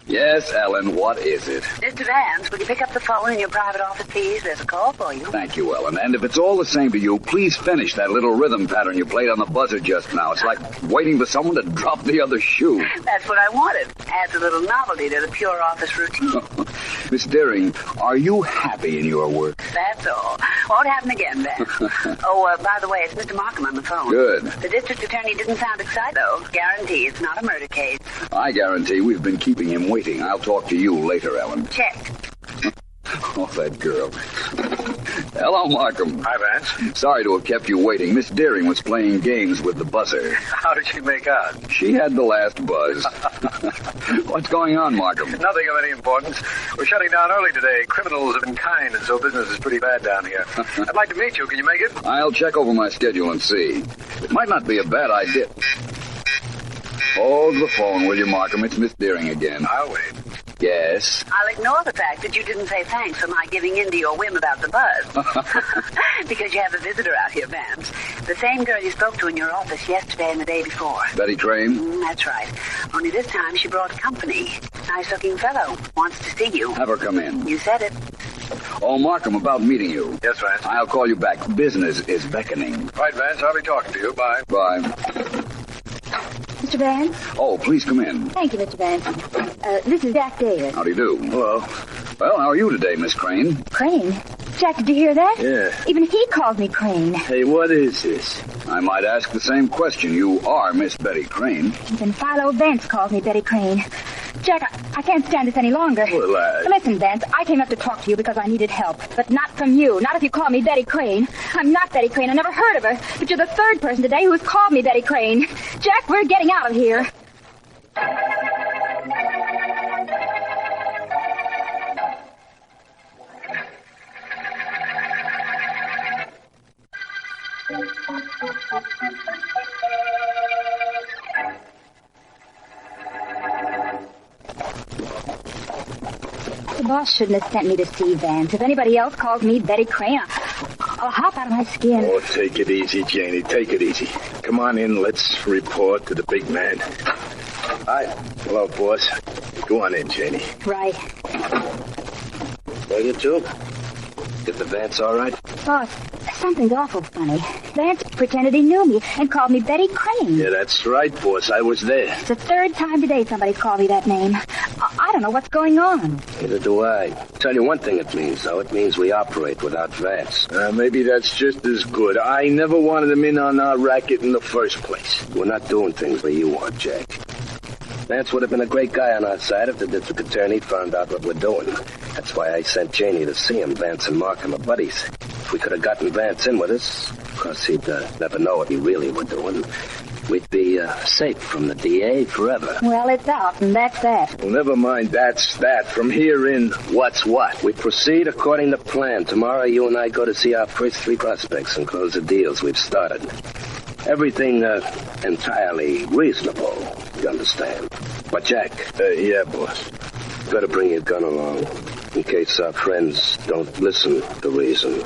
Yes, Ellen, what is it? Mr. Vance, will you pick up the phone in your private office, please? There's a call for you. Thank you, Ellen. And if it's all the same to you, please finish that little rhythm pattern you played on the buzzer just now. It's like waiting for someone to drop the other shoe. That's what I wanted. Adds a little novelty to the pure office routine. Miss Deering, are you happy in your work? That's all. Won't happen again, Vance. By the way, it's Mr. Markham on the phone. Good. The district attorney didn't sound excited, though. Guarantee it's not a murder case. I guarantee we've been keeping him waiting. I'll talk to you later, Ellen. Check. Oh, that girl. Hello, Markham. Hi, Vance. Sorry to have kept you waiting. Miss Deering was playing games with the buzzer. How did she make out? She had the last buzz. What's going on, Markham? Nothing of any importance. We're shutting down early today. Criminals have been kind, and so business is pretty bad down here. I'd like to meet you. Can you make it? I'll check over my schedule and see. It might not be a bad idea. Hold the phone, will you, Markham? It's Miss Deering again. I'll wait. Yes? I'll ignore the fact that you didn't say thanks for my giving in to your whim about the buzz. Because you have a visitor out here, Vance. The same girl you spoke to in your office yesterday and the day before. Betty Crane? That's right. Only this time she brought company. Nice-looking fellow. Wants to see you. Have her come in. You said it. Oh, Markham, about meeting you. Yes, Vance. I'll call you back. Business is beckoning. Right, Vance. I'll be talking to you. Bye. Bye. Mr. Vance? Oh, please come in. Thank you, Mr. Vance. This is Jack Davis. How do you do? Hello. Well, how are you today, Miss Crane? Crane? Jack, did you hear that? Yeah. Even he calls me Crane. Hey, what is this? I might ask the same question. You are Miss Betty Crane. Even Philo Vance calls me Betty Crane. Jack, I can't stand this any longer. Well, Listen, Vance, I came up to talk to you because I needed help. But not from you. Not if you call me Betty Crane. I'm not Betty Crane. I never heard of her. But you're the third person today who has called me Betty Crane. Jack, we're getting out of here. The boss shouldn't have sent me to see Vance. If anybody else calls me Betty Crane, I'll hop out of my skin. Oh, take it easy, Janie. Take it easy. Come on in. Let's report to the big man. Hi. Hello, boss. Go on in, Janie. Right. Well, you two? Is the Vance all right? Boss, something's awful funny. Vance pretended he knew me and called me Betty Crane. Yeah, that's right, boss. I was there. It's the third time today somebody's called me that name. I don't know what's going on. Neither do I. Tell you one thing it means, though. It means we operate without Vance. Maybe that's just as good. I never wanted him in on our racket in the first place. We're not doing things the way you want, Jack. Vance would have been a great guy on our side if the district attorney found out what we're doing. That's why I sent Janie to see him. Vance and Markham are buddies. If we could have gotten Vance in with us, of course he'd never know what he really were doing. We'd be safe from the DA forever. Well, it's out, and that's that. Well, never mind that's that. From here in, what's what? We proceed according to plan. Tomorrow you and I go to see our first 3 prospects and close the deals we've started. Everything entirely reasonable, you understand. But, Jack. Yeah, boss. Better bring your gun along, in case our friends don't listen to reason.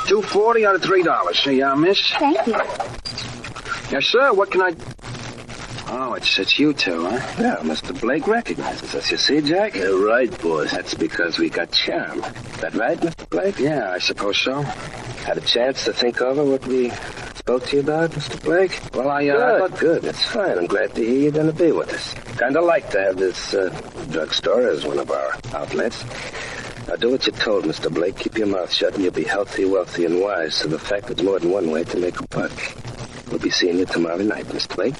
$2.40 out of $3. See, miss? Thank you. Yes, sir. What can I... Oh, it's you two, huh? Yeah, Mr. Blake recognizes us. You see, Jack? You're right, boss. That's because we got charm. That right, Mr. Blake? Yeah, I suppose so. Had a chance to think over what we spoke to you about, Mr. Blake? Well, Good. That's fine. I'm glad to hear you're going to be with us. Kind of like to have this drugstore as one of our outlets. Now, do what you're told, Mr. Blake. Keep your mouth shut, and you'll be healthy, wealthy, and wise. So the fact there's more than one way to make a buck. We'll be seeing you tomorrow night, Mr. Blake.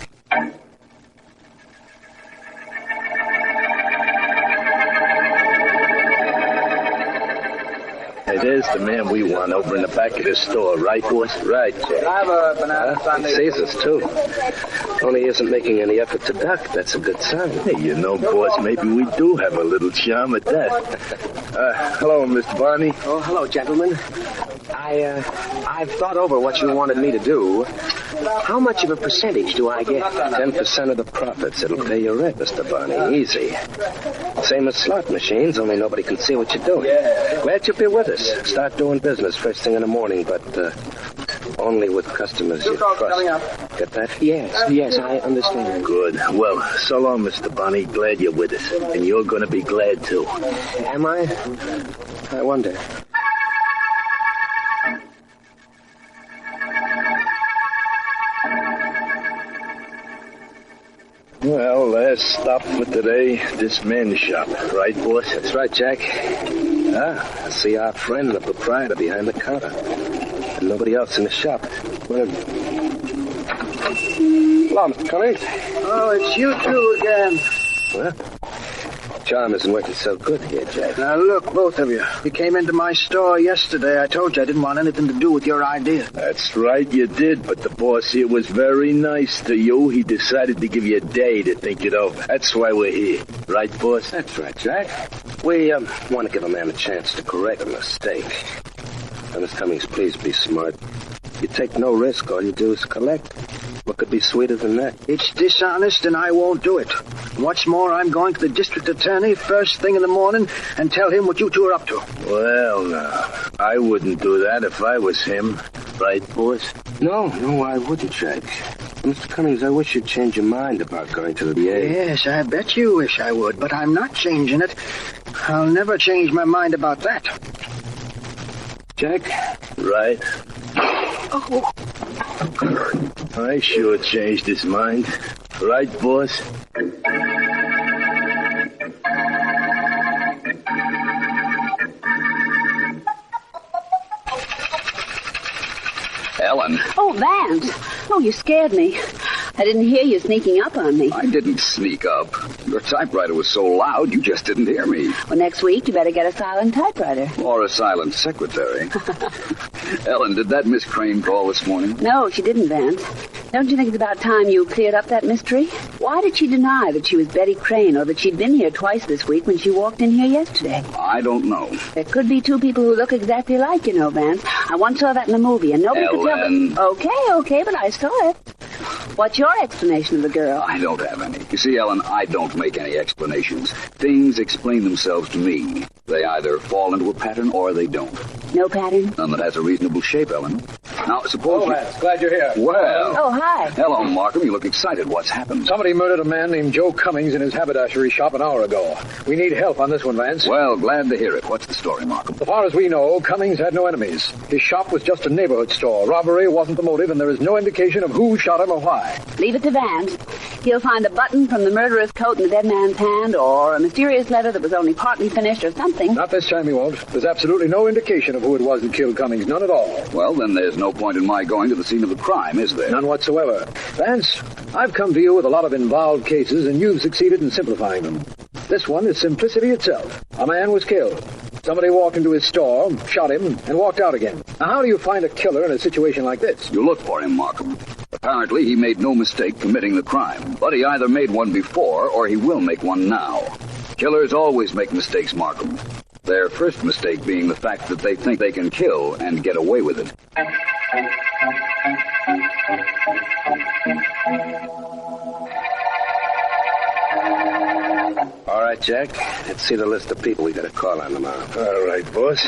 Hey, there's the man we want over in the back of this store, right, boss? Right, Jack. I have a banana sundae. Sees us, too. Only he isn't making any effort to duck. That's a good sign. Hey, you know, boss, maybe we do have a little charm at that. Hello, Mr. Barney. Oh, hello, gentlemen. I've thought over what you wanted me to do. How much of a percentage do I get? 10% of the profits. It'll pay your rent, Mr. Barney. Easy. Same as slot machines, only nobody can see what you're doing. Glad you'll be with us. Start doing business first thing in the morning, but only with customers you trust. Get that? Yes, I understand. Good. Well, so long, Mr. Barney. Glad you're with us. And you're going to be glad, too. Am I? I wonder. Well, last stop for today, this men's shop. Right, boss? That's right, Jack. I see our friend, the proprietor, behind the counter. And nobody else in the shop. Hello, Mr. Cummings. Oh, it's you two again. Well, charm isn't working so good here, Jack. Now, look, both of you. You came into my store yesterday. I told you I didn't want anything to do with your idea. That's right, you did, but the boss here was very nice to you. He decided to give you a day to think it over. That's why we're here. Right, boss? That's right, Jack. We want to give a man a chance to correct a mistake. Now, Miss Cummings, please be smart. You take no risk. All you do is collect. What could be sweeter than that? It's dishonest, and I won't do it. What's more, I'm going to the district attorney first thing in the morning and tell him what you two are up to. Well, now, I wouldn't do that if I was him. Right, boss? No, I wouldn't, Jack. Mr. Cummings, I wish you'd change your mind about going to the VA. Yes, I bet you wish I would, but I'm not changing it. I'll never change my mind about that. Jack? Right. Oh. I sure changed his mind. Right, boss? Ellen. Oh, Vance. Oh, you scared me. I didn't hear you sneaking up on me. I didn't sneak up. Your typewriter was so loud, you just didn't hear me. Well, next week, you better get a silent typewriter. Or a silent secretary. Ellen, did that Miss Crane call this morning? No, she didn't, Vance. Don't you think it's about time you cleared up that mystery? Why did she deny that she was Betty Crane or that she'd been here twice this week when she walked in here yesterday? I don't know. There could be two people who look exactly alike, you know, Vance. I once saw that in a movie, and nobody could tell me. Okay, but I saw it. What's your explanation of the girl? I don't have any. You see, Ellen, I don't make any explanations. Things explain themselves to me. They either fall into a pattern or they don't. No pattern? None that has a reasonable shape, Ellen. Now, suppose Oh, Vance, glad you're here. Well. Oh, hi. Hello, Markham. You look excited. What's happened? Somebody murdered a man named Joe Cummings in his haberdashery shop an hour ago. We need help on this one, Vance. Well, glad to hear it. What's the story, Markham? As far as we know, Cummings had no enemies. His shop was just a neighborhood store. Robbery wasn't the motive, and there is no indication of who shot him or why. Leave it to Vance. He'll find a button from the murderer's coat in the dead man's hand, or a mysterious letter that was only partly finished, or something. Not this time he won't. There's absolutely no indication of who it was that killed Cummings. None at all. Well, then there's no point in my going to the scene of the crime, is there? None whatsoever. Vance, I've come to you with a lot of involved cases, and you've succeeded in simplifying them. This one is simplicity itself. A man was killed. Somebody walked into his store, shot him, and walked out again. Now, how do you find a killer in a situation like this? You look for him, Markham. Apparently, he made no mistake committing the crime, but he either made one before or he will make one now. Killers always make mistakes, Markham. Their first mistake being the fact that they think they can kill and get away with it. All right, Jack. Let's see the list of people we got to call on tomorrow. All right, boss.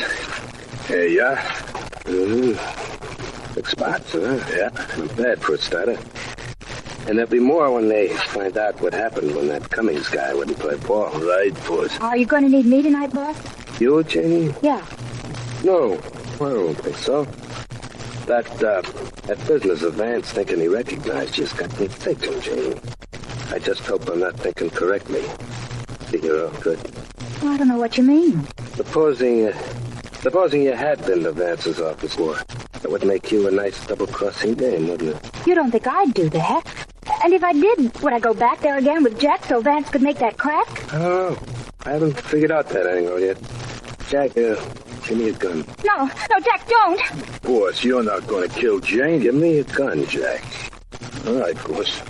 Here you are. Big spots, huh? Yeah. Not bad for a starter. And there'll be more when they find out what happened when that Cummings guy wouldn't play ball. Right, boss. Are you going to need me tonight, boss? You, Janie? Yeah. No, I don't think so. That business of Vance thinking he recognized you's got me thinking, Janie. I just hope I'm not thinking correctly. See, you're all good. Well, I don't know what you mean. Supposing you had been to Vance's office more, that would make you a nice double-crossing dame, wouldn't it? You don't think I'd do that? And if I did, would I go back there again with Jack so Vance could make that crack? I don't know. I haven't figured out that angle yet. Jack, Give me a gun. No, Jack, don't. Boss, you're not going to kill Jane. Give me a gun, Jack. All right, boss.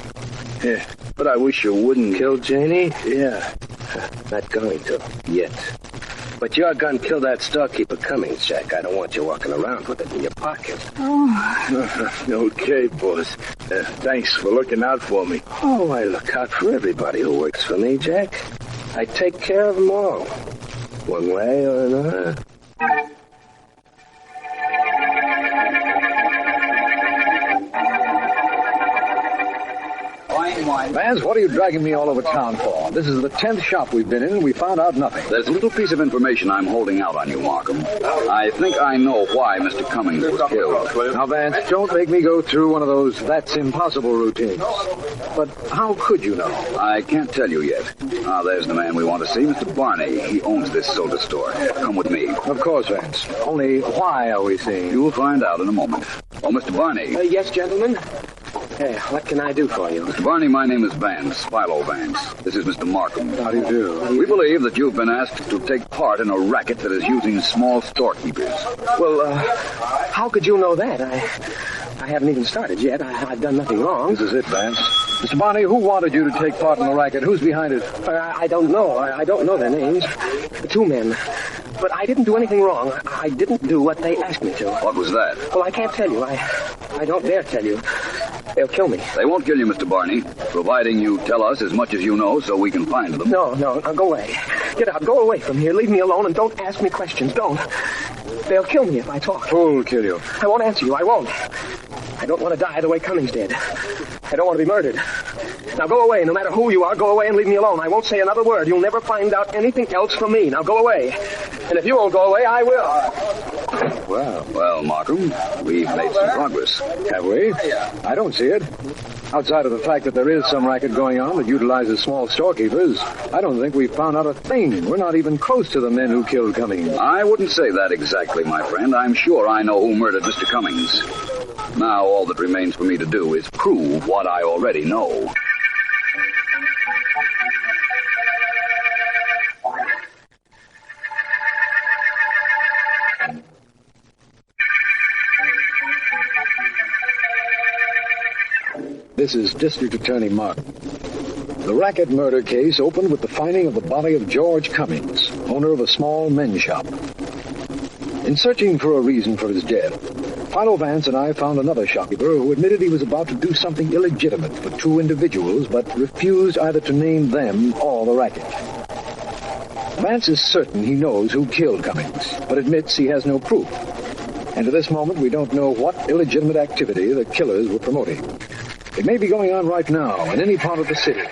Yeah, but I wish you wouldn't. Kill Janie? Yeah. Not going to. Yet. But your gun killed that storekeeper Cummings, Jack. I don't want you walking around with it in your pocket. Oh. Okay, boss. Thanks for looking out for me. Oh, I look out for everybody who works for me, Jack. I take care of them all. One way or another. Vance, what are you dragging me all over town for? This is the 10th shop we've been in, and we found out nothing. There's a little piece of information I'm holding out on you, Markham. I think I know why Mr. Cummings was killed. Now, Vance, don't make me go through one of those that's impossible routines. But how could you know? I can't tell you yet. Ah, there's the man we want to see, Mr. Barney. He owns this soda store. Come with me. Of course, Vance. Only why are we seeing? You'll find out in a moment. Oh, Mr. Barney. Yes, gentlemen? What can I do for you? Mr. Barney, my name is Vance, Philo Vance. This is Mr. Markham. How do you do? We believe that you've been asked to take part in a racket that is using small storekeepers. Well, how could you know that? I haven't even started yet. I've done nothing wrong. This is it, Vance. Mr. Barney, who wanted you to take part in the racket? Who's behind it? I don't know. I don't know their names. The two men. But I didn't do anything wrong. I didn't do what they asked me to. What was that? Well, I can't tell you. I don't dare tell you. They'll kill me. They won't kill you, Mr. Barney, providing you tell us as much as you know so we can find them. No, go away. Get out. Go away from here. Leave me alone and don't ask me questions. Don't. They'll kill me if I talk. Who'll kill you? I won't answer you. I won't. I don't want to die the way Cummings did. I don't want to be murdered. Now go away. No matter who you are, go away and leave me alone. I won't say another word. You'll never find out anything else from me. Now go away. And if you won't go away, I will. Well, Markham, we've made some progress. Have we? I don't see it. Outside of the fact that there is some racket going on that utilizes small storekeepers, I don't think we've found out a thing. We're not even close to the men who killed Cummings. I wouldn't say that exactly, my friend. I'm sure I know who murdered Mr. Cummings. Now all that remains for me to do is prove what I already know. This is District Attorney Martin. The racket murder case opened with the finding of the body of George Cummings, owner of a small men's shop. In searching for a reason for his death, Philo Vance and I found another shopkeeper who admitted he was about to do something illegitimate for two individuals, but refused either to name them or the racket. Vance is certain he knows who killed Cummings, but admits he has no proof. And to this moment, we don't know what illegitimate activity the killers were promoting. It may be going on right now in any part of the city.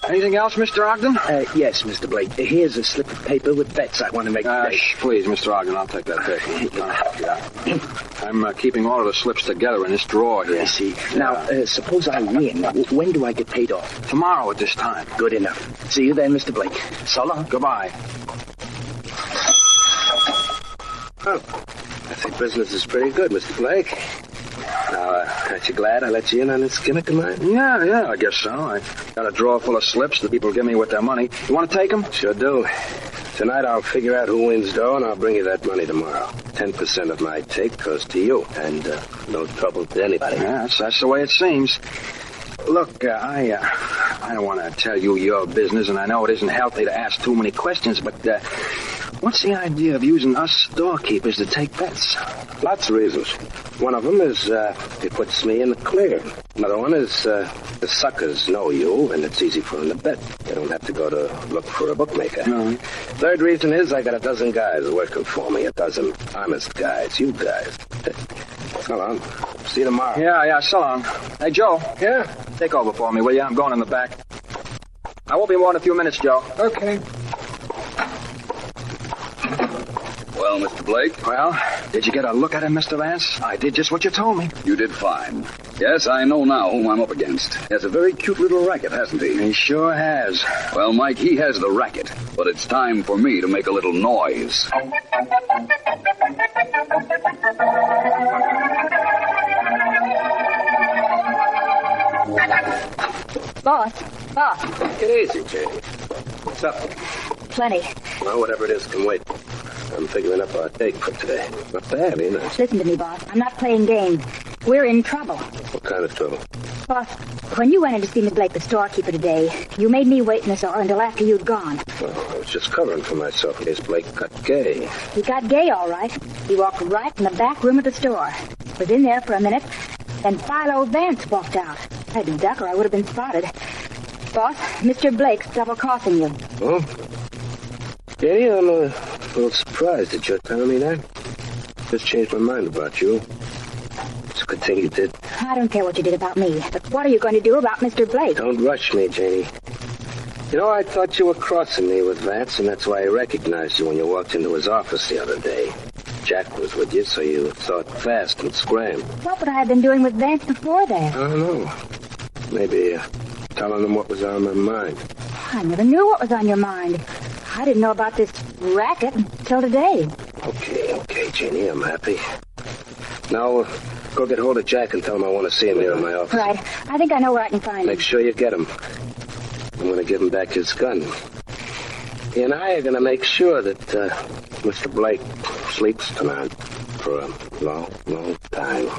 Anything else, Mr. Ogden? Yes, Mr. Blake. Here's a slip of paper with bets I want to make today. Please, Mr. Ogden, I'll take that paper. I'm keeping all of the slips together in this drawer here. I see. Now, suppose I win. When do I get paid off? Tomorrow at this time. Good enough. See you then, Mr. Blake. So long. Goodbye. Oh, I think business is pretty good, Mr. Blake. Now, aren't you glad I let you in on this gimmick of mine? Yeah, I guess so. I got a drawer full of slips that people give me with their money. You want to take them? Sure do. Tonight I'll figure out who wins dough, and I'll bring you that money tomorrow. 10% of my take goes to you, and no trouble to anybody. Yeah, that's the way it seems. Look, I don't want to tell you your business, and I know it isn't healthy to ask too many questions, but what's the idea of using us storekeepers to take bets? Lots of reasons. One of them is it puts me in the clear. Another one is the suckers know you, and it's easy for them to bet. They don't have to go to look for a bookmaker. No. Third reason is I got a dozen guys working for me, a dozen honest guys, you guys. So long. See you tomorrow. Yeah, so long. Hey, Joe. Yeah? Take over for me, will you? I'm going in the back. I won't be more than a few minutes, Joe. Okay. Well, Mr. Blake? Well, did you get a look at him, Mr. Vance? I did just what you told me. You did fine. Yes, I know now whom I'm up against. He has a very cute little racket, hasn't he? He sure has. Well, Mike, he has the racket, but it's time for me to make a little noise. Boss. Get easy, Janie. What's up? plenty. Well, whatever it is can wait. I'm figuring up our take for today. Not bad, ain't it? Listen to me, boss. I'm not playing games. We're in trouble. What kind of trouble? Boss, when you went in to see Miss Blake, the storekeeper, today, you made me wait in the store until after you'd gone. Well, I was just covering for myself in case Blake got gay. He got gay, all right. He walked right in the back room of the store. Was in there for a minute. Then Philo Vance walked out. I had to duck or I would have been spotted. Boss, Mr. Blake's double-crossing you. Oh? Jenny, I'm a little surprised that you're telling me that. Just changed my mind about you. It's a good thing you did. I don't care what you did about me, but what are you going to do about Mr. Blake? Don't rush me, Janie. You know, I thought you were crossing me with Vance, and that's why I recognized you when you walked into his office the other day. Jack was with you, so you thought fast and scrammed. What would I have been doing with Vance before that? I don't know. Maybe telling him what was on my mind. I never knew what was on your mind. I didn't know about this racket until today. Okay, Janie, I'm happy. Now, go get hold of Jack and tell him I want to see him here in my office. Right. I think I know where I can find him. Make sure you get him. I'm going to give him back his gun. He and I are going to make sure that Mr. Blake sleeps tonight for a long, long time.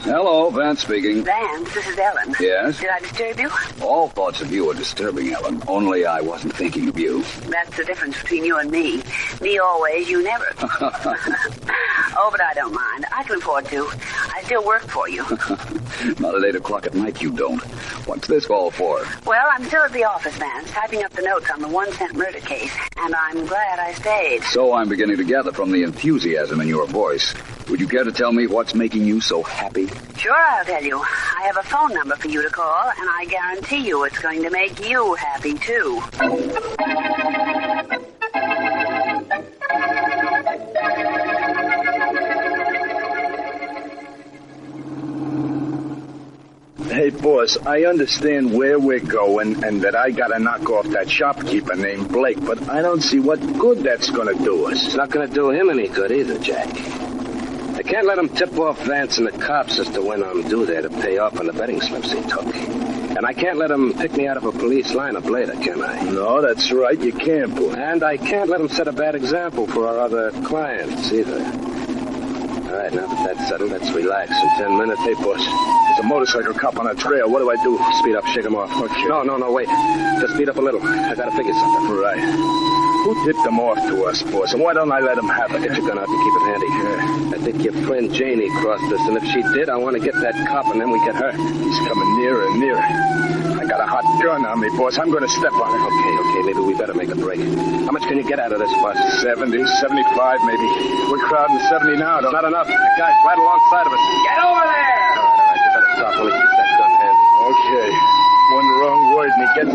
Hello, Vance speaking. Vance, this is Ellen. Yes? Did I disturb you? All thoughts of you are disturbing, Ellen. Only I wasn't thinking of you. That's the difference between you and me. Me always, you never. Oh, but I don't mind. I can afford to. I still work for you. Not at 8 o'clock at night, you don't. What's this call for? Well, I'm still at the office, Vance, typing up the notes on the 1-cent murder case, and I'm glad I stayed. So I'm beginning to gather from the enthusiasm in your voice. Would you care to tell me what's making you so happy? Sure, I'll tell you. I have a phone number for you to call, and I guarantee you it's going to make you happy, too. Hey, boss, I understand where we're going and that I gotta knock off that shopkeeper named Blake, but I don't see what good that's gonna do us. It's not going to do him any good either, Jack. I can't let him tip off Vance and the cops as to when I'm due there to pay off on the betting slips he took. And I can't let him pick me out of a police lineup later, can I? No, that's right, you can't, boss. And I can't let him set a bad example for our other clients either. All right, now that that's settled, let's relax. In 10 minutes, hey, boss, there's a motorcycle cop on our trail. What do I do? Speed up, shake him off. Okay. No, wait. Just speed up a little. I gotta figure something. Right. Who tipped them off to us, boss? And why don't I let them have it? Get your gun out and keep it handy. Yeah. I think your friend Janie crossed us, and if she did, I want to get that cop, and then we get her. He's coming nearer and nearer. I got a hot gun on me, boss. I'm going to step on it. Okay. Maybe we better make a break. How much can you get out of this bus? 70, 75 maybe. We're crowding 70 now. It's not enough. The guy's right alongside of us. Get over there! All right. You better stop while he keeps that gun handy. Okay. One wrong word and he gets...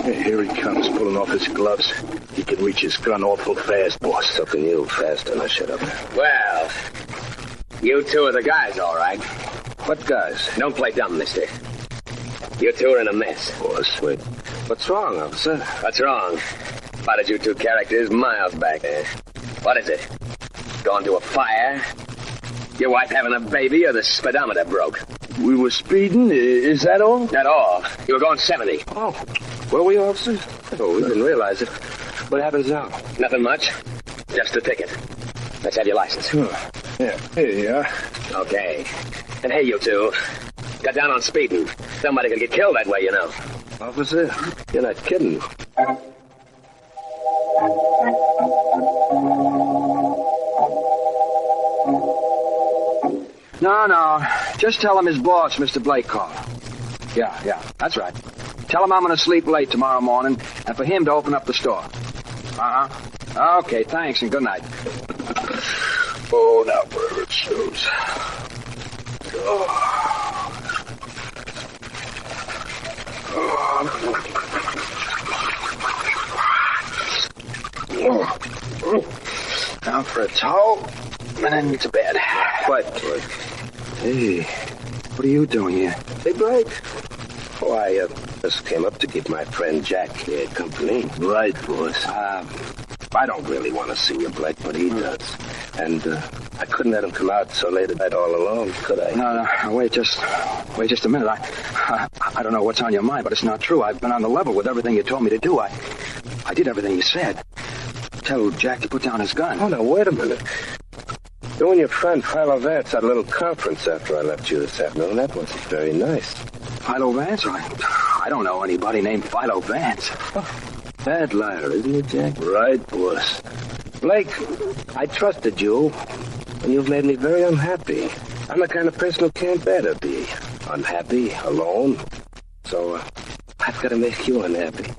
Here he comes, pulling off his gloves. He can reach his gun awful fast, boss. So can you, faster. Now shut up. Well, you two are the guys, all right. What guys? Don't play dumb, mister. You two are in a mess. Boss, wait. What's wrong, officer? What's wrong? Spotted you two characters miles back there. What is it? Gone to a fire? Your wife having a baby or the speedometer broke? We were speeding, is that all? Not all. You were going 70. Oh, were we, officer? Oh, we didn't realize it. What happens now? Nothing much. Just a ticket. Let's have your license. Yeah, here you are. Okay. And hey, you two. Cut down on speeding. Somebody could get killed that way, you know. Officer, you're not kidding. No. Just tell him his boss, Mr. Blake, called. Yeah, that's right. Tell him I'm going to sleep late tomorrow morning and for him to open up the store. Uh-huh. Okay, thanks and good night. Oh, now where it shows. Now for a towel, and then to bed. What? Hey, what are you doing here? Hey, Blake. Oh, I just came up to keep my friend Jack here company. Right, boss. I don't really want to see you, Blake, but he does. And I couldn't let him come out so late at night all alone, could I? No, wait just a minute. I don't know what's on your mind, but it's not true. I've been on the level with everything you told me to do. I did everything you said. Tell Jack to put down his gun. Oh, now, wait a minute. You and your friend Philo Vance had a little conference after I left you this afternoon. That wasn't very nice. Philo Vance? I don't know anybody named Philo Vance. Bad liar, isn't it, Jack? Right, boss. Blake, I trusted you, and you've made me very unhappy. I'm the kind of person who can't bear to be unhappy, alone. So, I've got to make you unhappy.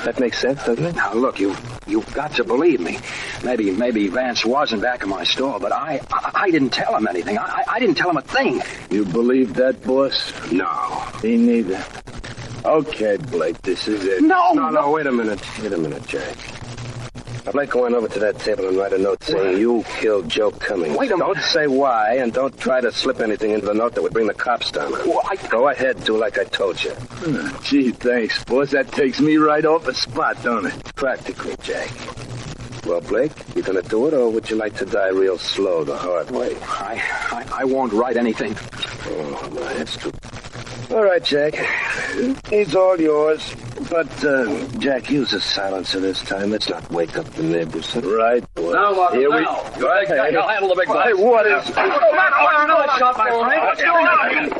That makes sense, doesn't it? Now, look, you've got to believe me. Maybe Vance wasn't back in my store, but I didn't tell him anything. I didn't tell him a thing. You believe that, boss? No. Me neither. Okay, Blake, this is it. No, wait a minute, Jack. I'd like going over to that table and write a note saying you killed Joe Cummings. Wait a minute. Don't say why, and don't try to slip anything into the note that would bring the cops down. Go ahead, do like I told you. Gee, thanks, boss. That takes me right off the spot, don't it? Practically, Jack. Well, Blake, you gonna do it, or would you like to die real slow the hard way? I won't write anything. Oh, no, that's true. All right, Jack. It's all yours. But, Jack, use a silencer this time. Let's not wake up the neighbors. Right, boy. Now, Mark, Here we now. go. Ahead, I'll handle the big one. Hey, what is... Another shot, my friend.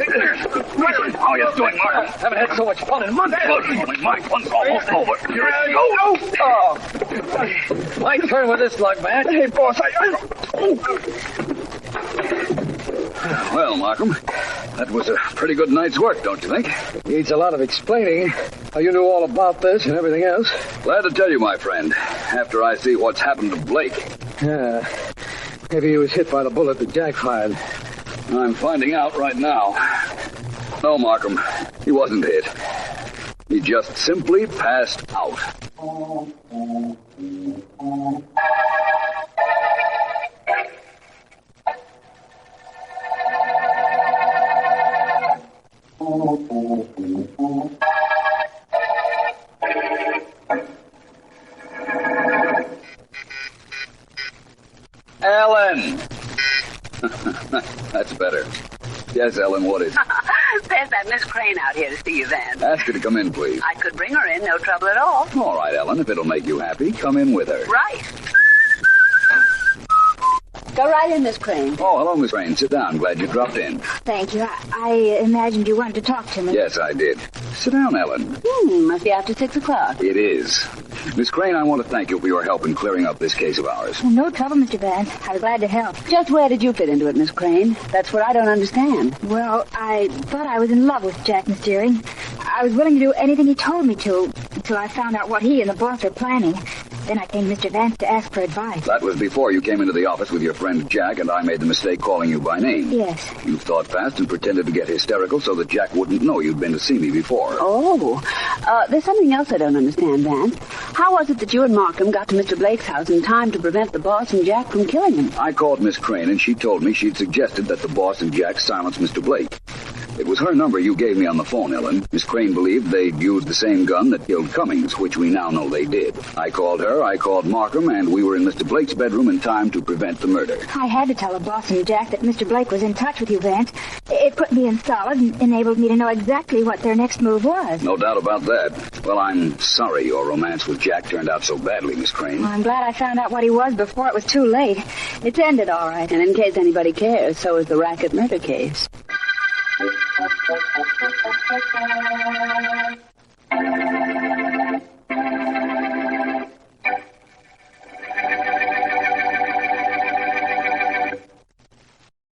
How are you doing, Mark? Haven't had so much fun in months. My fun's almost over. Here it goes. Oh. My turn with this luck, man. Hey, boss, Well, Markham, that was a pretty good night's work, don't you think? Needs a lot of explaining. How you knew all about this and everything else. Glad to tell you, my friend, after I see what's happened to Blake. Yeah. Maybe he was hit by the bullet that Jack fired. I'm finding out right now. No, Markham, he wasn't hit. He just simply passed out. Ellen! That's better. Yes, Ellen, what is it? There's that Miss Crane out here to see you, Vance. Ask her to come in, please. I could bring her in, no trouble at all. All right, Ellen, if it'll make you happy, come in with her. Right. Go right in, Miss Crane. Oh, hello, Miss Crane. Sit down. Glad you dropped in. Thank you. I imagined you wanted to talk to me. Yes, I did. Sit down, Ellen. Must be after 6 o'clock. It is. Miss Crane, I want to thank you for your help in clearing up this case of ours. No trouble, Mr. Vance. I was glad to help. Just where did you fit into it, Miss Crane? That's what I don't understand. Well, I thought I was in love with Jack Mysterian. I was willing to do anything he told me to, until I found out what he and the boss were planning. Then I came to Mr. Vance to ask for advice. That was before you came into the office with your friend Jack, and I made the mistake calling you by name. Yes. You thought fast and pretended to get hysterical so that Jack wouldn't know you'd been to see me before. Oh, there's something else I don't understand, Vance. How was it that you and Markham got to Mr. Blake's house in time to prevent the boss and Jack from killing him? I called Miss Crane, and she told me she'd suggested that the boss and Jack silence Mr. Blake. It was her number you gave me on the phone, Ellen. Miss Crane believed they'd used the same gun that killed Cummings, which we now know they did. I called her, I called Markham, and we were in Mr. Blake's bedroom in time to prevent the murder. I had to tell the boss and Jack that Mr. Blake was in touch with you, Vance. It put me in solid and enabled me to know exactly what their next move was. No doubt about that. Well, I'm sorry your romance with Jack turned out so badly, Miss Crane. Well, I'm glad I found out what he was before it was too late. It's ended all right. And in case anybody cares, so is the Racket murder case.